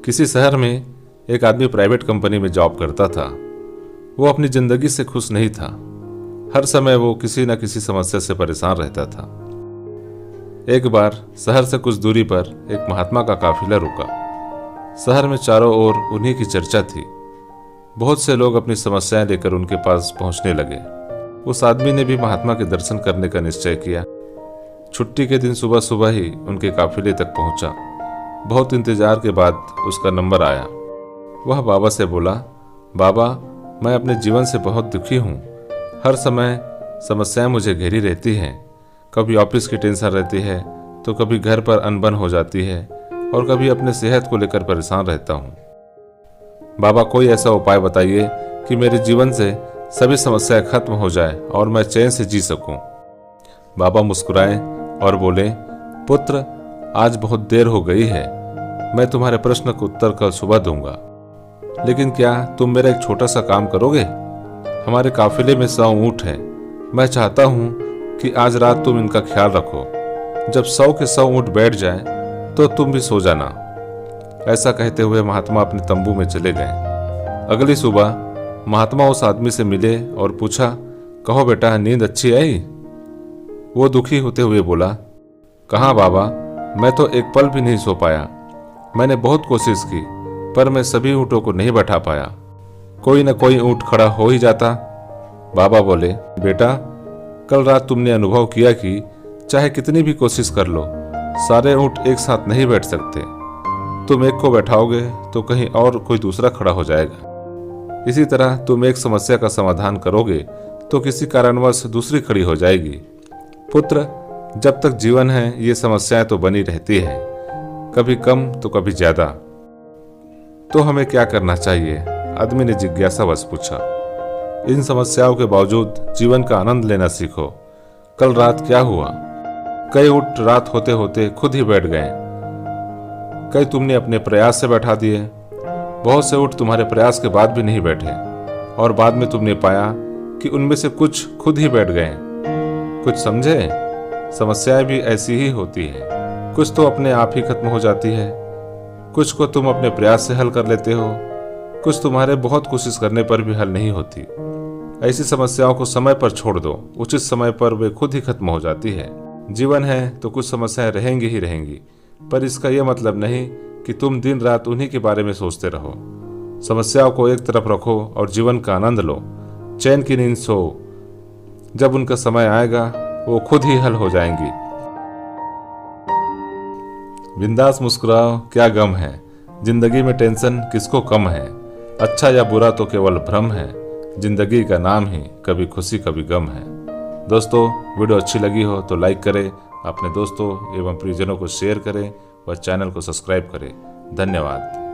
किसी शहर में एक आदमी प्राइवेट कंपनी में जॉब करता था। वो अपनी जिंदगी से खुश नहीं था। हर समय वो किसी न किसी समस्या से परेशान रहता था। एक बार शहर से कुछ दूरी पर एक महात्मा का काफिला रुका। शहर में चारों ओर उन्हीं की चर्चा थी। बहुत से लोग अपनी समस्याएं लेकर उनके पास पहुंचने लगे। उस आदमी ने भी महात्मा के दर्शन करने का निश्चय किया। छुट्टी के दिन सुबह सुबह ही उनके काफिले तक पहुंचा। बहुत इंतजार के बाद उसका नंबर आया। वह बाबा से बोला, बाबा, मैं अपने जीवन से बहुत दुखी हूँ। हर समय समस्याएं मुझे घेरी रहती हैं। कभी ऑफिस की टेंशन रहती है, तो कभी घर पर अनबन हो जाती है, और कभी अपने सेहत को लेकर परेशान रहता हूँ। बाबा, कोई ऐसा उपाय बताइए कि मेरे जीवन से सभी समस्याएं खत्म हो जाए और मैं चैन से जी सकूं। बाबा मुस्कुराए और बोले, पुत्र, आज बहुत देर हो गई है। मैं तुम्हारे प्रश्न का उत्तर कल सुबह दूंगा, लेकिन क्या तुम मेरा एक छोटा सा काम करोगे? हमारे काफिले में 100 ऊंट हैं। मैं चाहता हूं कि आज रात तुम इनका ख्याल रखो। जब 100 के 100 ऊंट बैठ जाएं, तो तुम भी सो जाना। ऐसा कहते हुए महात्मा अपने तंबू में चले गए। अगली सुबह महात्मा उस आदमी से मिले और पूछा, कहो बेटा, नींद अच्छी आई? वो दुखी होते हुए बोला, कहाँ बाबा, मैं तो एक पल भी नहीं सो पाया। मैंने बहुत कोशिश की, पर मैं सभी ऊँटों को नहीं बैठा पाया। कोई न कोई ऊँट खड़ा हो ही जाता। बाबा बोले, बेटा, कल रात तुमने अनुभव किया कि चाहे कितनी भी कोशिश कर लो, सारे ऊँट एक साथ नहीं बैठ सकते। तुम एक को बैठाओगे तो कहीं और कोई दूसरा खड़ा हो जाएगा। इसी तरह तुम एक समस्या का समाधान करोगे तो किसी कारणवश दूसरी खड़ी हो जाएगी। पुत्र, जब तक जीवन है ये समस्याएं तो बनी रहती है, कभी कम तो कभी ज्यादा। तो हमें क्या करना चाहिए? आदमी ने जिज्ञासावश पूछा। इन समस्याओं के बावजूद जीवन का आनंद लेना सीखो। कल रात क्या हुआ? कई ऊँट रात होते होते खुद ही बैठ गए। कई तुमने अपने प्रयास से बैठा दिए। बहुत से ऊँट तुम्हारे प्रयास के बाद भी नहीं बैठे, और बाद में तुमने पाया कि उनमें से कुछ खुद ही बैठ गए। कुछ समझे? समस्याएं भी ऐसी ही होती है। कुछ तो अपने आप ही खत्म हो जाती है, कुछ को तुम अपने प्रयास से हल कर लेते हो, कुछ तुम्हारे बहुत कोशिश करने पर भी हल नहीं होती। ऐसी समस्याओं को समय पर छोड़ दो। उचित समय पर वे खुद ही खत्म हो जाती है। जीवन है तो कुछ समस्याएं रहेंगी ही रहेंगी, पर इसका यह मतलब नहीं कि तुम दिन रात उन्हीं के बारे में सोचते रहो। समस्याओं को एक तरफ रखो और जीवन का आनंद लो। चैन की नींद सो। जब उनका समय आएगा वो खुद ही हल हो जाएंगी। बिंदास मुस्कुराओ, क्या गम है। जिंदगी में टेंशन किसको कम है। अच्छा या बुरा तो केवल भ्रम है। जिंदगी का नाम ही कभी खुशी कभी गम है। दोस्तों, वीडियो अच्छी लगी हो तो लाइक करें, अपने दोस्तों एवं प्रियजनों को शेयर करें और चैनल को सब्सक्राइब करें। धन्यवाद।